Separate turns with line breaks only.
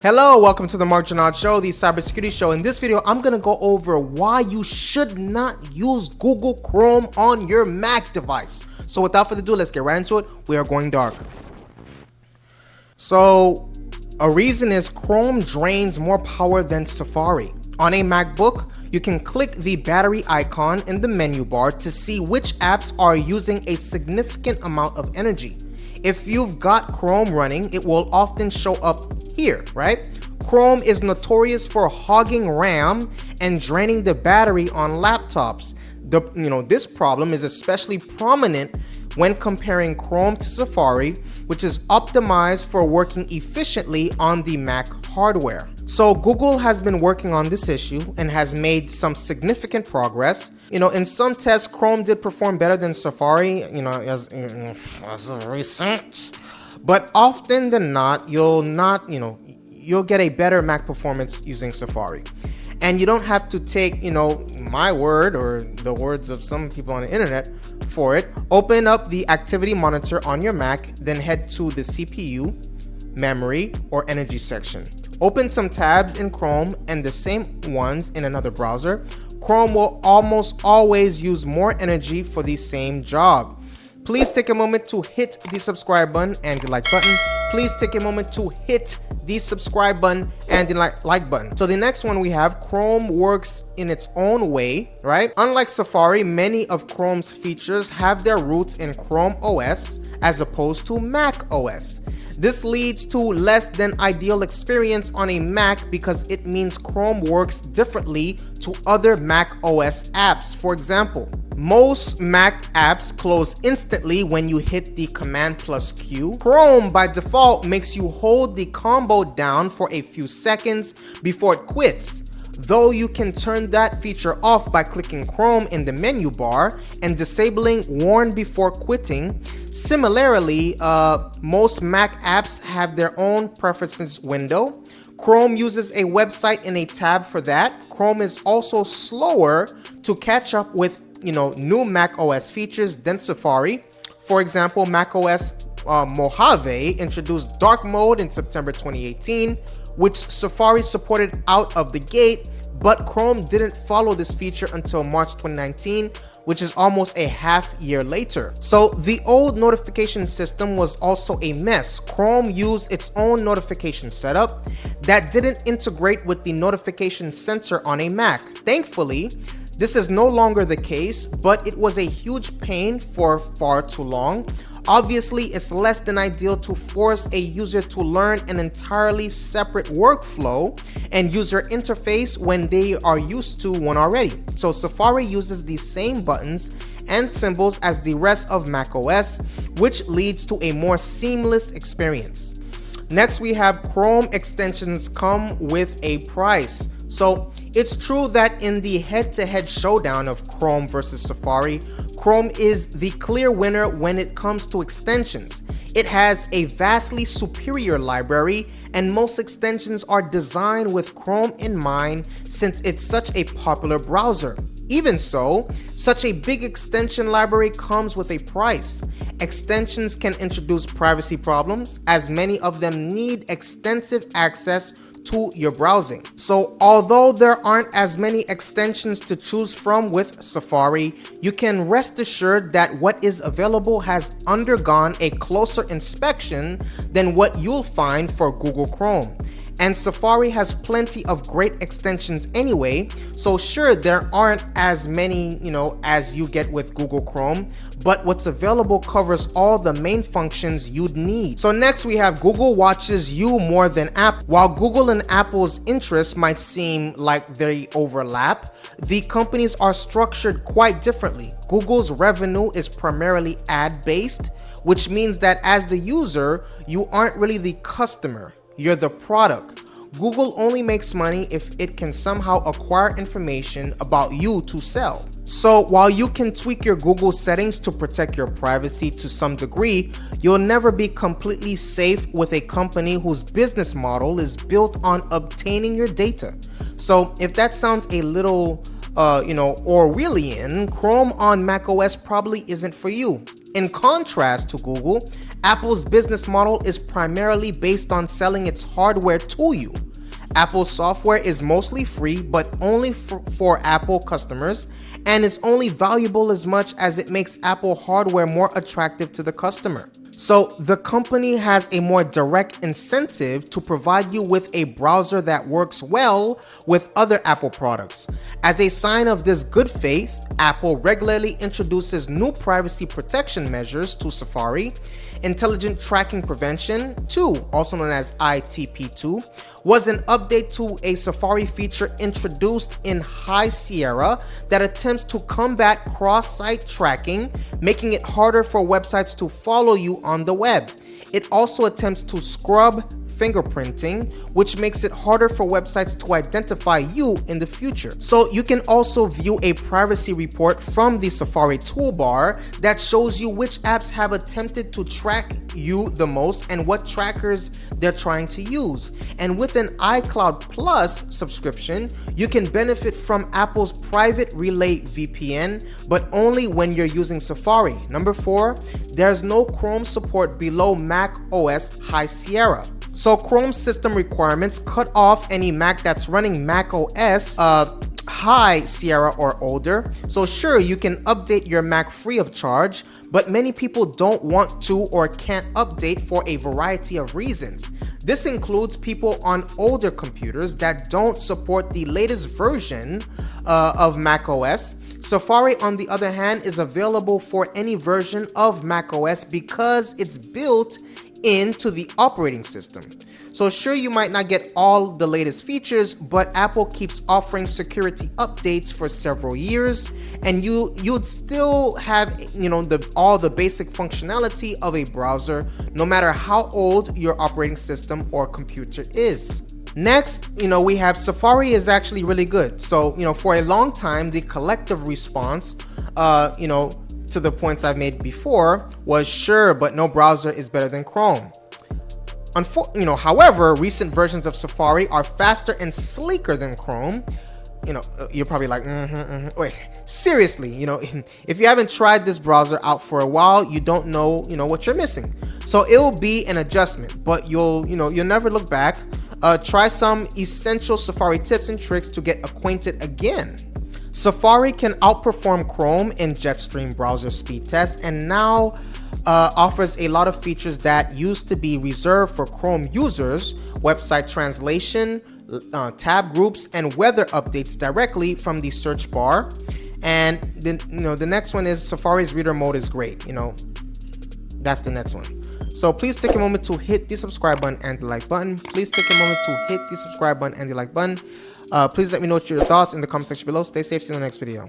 Hello, welcome to the Marc Show, the cybersecurity show. In this video, I'm going to go over why you should not use Google Chrome on your Mac device. So without further ado, let's get right into it. We are going dark. So a reason is Chrome drains more power than Safari. On a MacBook, you can click the battery icon in the menu bar to see which apps are using a significant amount of energy. If you've got Chrome running, it will often show up here, right? Chrome is notorious for hogging RAM and draining the battery on laptops. This problem is especially prominent when comparing Chrome to Safari, which is optimized for working efficiently on the Mac hardware. So Google has been working on this issue and has made some significant progress. In some tests, Chrome did perform better than Safari, as of recent. But often than not, you'll get a better Mac performance using Safari. And you don't have to take, my word or the words of some people on the internet for it. Open up the activity monitor on your Mac, then head to the CPU, memory, or energy section. Open some tabs in Chrome and the same ones in another browser. Chrome will almost always use more energy for the same job. Please take a moment to hit the subscribe button and the like button. Please take a moment to hit the subscribe button and the like button. So the next one we have, Chrome works in its own way, right? Unlike Safari, many of Chrome's features have their roots in Chrome OS as opposed to Mac OS. This leads to less than ideal experience on a Mac because it means Chrome works differently to other Mac OS apps. For example, most Mac apps close instantly when you hit the Command+Q. Chrome by default makes you hold the combo down for a few seconds before it quits. Though you can turn that feature off by clicking Chrome in the menu bar and disabling warn before quitting. Similarly, most Mac apps have their own preferences window. Chrome uses a website in a tab for that. Chrome is also slower to catch up with new Mac OS features than Safari. For example, Mac OS Mojave introduced dark mode in September 2018, which Safari supported out of the gate, but Chrome didn't follow this feature until March 2019, which is almost a half year later. So the old notification system was also a mess. Chrome used its own notification setup that didn't integrate with the notification center on a Mac. Thankfully, this is no longer the case, but it was a huge pain for far too long. Obviously, it's less than ideal to force a user to learn an entirely separate workflow and user interface when they are used to one already. So Safari uses the same buttons and symbols as the rest of macOS, which leads to a more seamless experience. Next, we have Chrome extensions come with a price. So it's true that in the head-to-head showdown of Chrome versus Safari, Chrome is the clear winner when it comes to extensions. It has a vastly superior library, and most extensions are designed with Chrome in mind since it's such a popular browser. Even so, such a big extension library comes with a price. Extensions can introduce privacy problems, as many of them need extensive access to your browsing. So although there aren't as many extensions to choose from with Safari, you can rest assured that what is available has undergone a closer inspection than what you'll find for Google Chrome. And Safari has plenty of great extensions anyway, so sure, there aren't as many, as you get with Google Chrome, but what's available covers all the main functions you'd need. So next we have Google watches you more than Apple. While Google and Apple's interests might seem like they overlap, the companies are structured quite differently. Google's revenue is primarily ad-based, which means that as the user, you aren't really the customer. You're the product. Google only makes money if it can somehow acquire information about you to sell. So while you can tweak your Google settings to protect your privacy to some degree, you'll never be completely safe with a company whose business model is built on obtaining your data. So if that sounds a little, Orwellian, Chrome on macOS probably isn't for you. In contrast to Google, Apple's business model is primarily based on selling its hardware to you. Apple's software is mostly free, but only for Apple customers, and is only valuable as much as it makes Apple hardware more attractive to the customer. So the company has a more direct incentive to provide you with a browser that works well with other Apple products. As a sign of this good faith, Apple regularly introduces new privacy protection measures to Safari. Intelligent Tracking Prevention 2, also known as ITP2, was an update to a Safari feature introduced in High Sierra that attempts to combat cross-site tracking, making it harder for websites to follow you on the web. It also attempts to scrub fingerprinting, which makes it harder for websites to identify you in the future. So you can also view a privacy report from the Safari toolbar that shows you which apps have attempted to track you the most and what trackers they're trying to use. And with an iCloud Plus subscription, you can benefit from Apple's private relay VPN, but only when you're using Safari. Number 4, there's no Chrome support below Mac OS High Sierra. So Chrome system requirements cut off any Mac that's running Mac OS High Sierra or older. So sure, you can update your Mac free of charge, but many people don't want to or can't update for a variety of reasons. This includes people on older computers that don't support the latest version of Mac OS. Safari, on the other hand, is available for any version of Mac OS because it's built into the operating system. So sure, you might not get all the latest features, but Apple keeps offering security updates for several years, and you'd still have all the basic functionality of a browser, no matter how old your operating system or computer is. Next, we have Safari is actually really good. So, for a long time, the collective response, to the points I've made before was sure, but no browser is better than Chrome. However, recent versions of Safari are faster and sleeker than Chrome. You're probably like, wait, seriously, if you haven't tried this browser out for a while, you don't know, what you're missing. So it will be an adjustment, but you'll never look back. Try some essential Safari tips and tricks to get acquainted again. Safari can outperform Chrome in Jetstream browser speed tests and now offers a lot of features that used to be reserved for Chrome users: website translation, tab groups, and weather updates directly from the search bar. And then, the next one is Safari's reader mode is great. That's the next one. So please take a moment to hit the subscribe button and the like button. Please take a moment to hit the subscribe button and the like button. Please let me know your thoughts in the comment section below. Stay safe. See you in the next video.